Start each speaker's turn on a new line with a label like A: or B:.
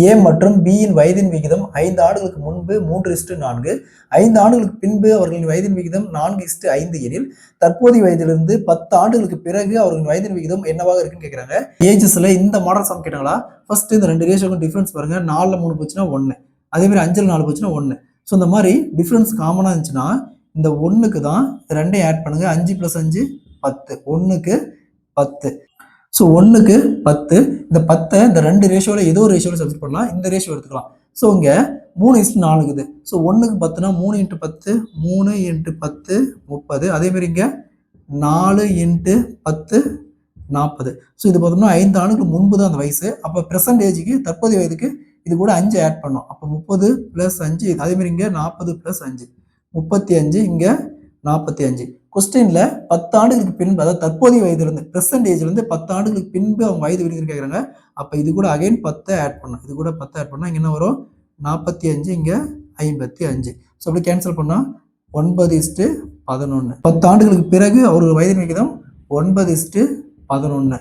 A: ஏ மற்றும் பியின் வயதின் விகிதம் 5 ஆண்டுகளுக்கு முன்பு 3:4, 5 ஆண்டுகளுக்கு பின்பு அவர்களின் வயதின் விகிதம் 4:5 எனில் தற்போதைய வயதிலிருந்து 10 ஆண்டுகளுக்கு பிறகு அவர்களின் வயதின் விகிதம் என்னவாக இருக்குன்னு கேட்குறாங்க. ஏஜஸ்ல இந்த மாடல் சம் கேட்டாங்களா? ஃபர்ஸ்ட் இந்த 2 ரேஷியோக்கும் டிஃபரன்ஸ் பாருங்க. 4ல் 3 போச்சுன்னா 1, அதே மாதிரி 5ல் 4 போச்சுன்னா 1. ஸோ இந்த மாதிரி டிஃபரன்ஸ் காமனாக இருந்துச்சுன்னா இந்த 1க்கு தான் 2ஐயும் ஆட் பண்ணுங்க. 5 + 5 10, 1க்கு 10. ஸோ 1க்கு 10. இந்த 10 இந்த 2 ரேஷியோவில் ஏதோ ஒரு ரேஷியோவில் சப்ஸ்டிட் பண்ணலாம். இந்த ரேஷியோ எடுத்துக்கலாம். ஸோ இங்கே 3:4 இருக்குது. ஸோ 1க்கு 10னா 3 × 10, 3 × 10 30. அதேமாதிரி இங்கே 4 × 10 40. ஸோ இது பார்த்தோம்னா 5 ஆண்டுகளுக்கு முன்பு தான் அந்த வயசு. அப்போ ப்ரெசன்ட் ஏஜுக்கு தற்போதைய வயதுக்கு இது கூட 5 ஆட் பண்ணோம். அப்போ 30 + 5. அதேமாதிரி இங்கே 40 + 5 35. இங்கே 45. கொஸ்டின்ல 10 ஆண்டுகளுக்கு பின்பு, அதாவது தற்போதைய வயதிலிருந்து ப்ரெசன்ட் ஏஜ்லேருந்து 10 ஆண்டுகளுக்கு பின்பு அவங்க வயது விகிதம் கேட்குறாங்க. அப்போ இது கூட அகைன் 10 ஆட் பண்ணணும். இது கூட 10 ஆட் பண்ணால் இங்கே என்ன வரும்? 45. இங்கே 55. ஸோ அப்படி கேன்சல் பண்ணால் 9:11. 10 ஆண்டுகளுக்கு பிறகு அவர் வயதின் விகிதம் 9:11.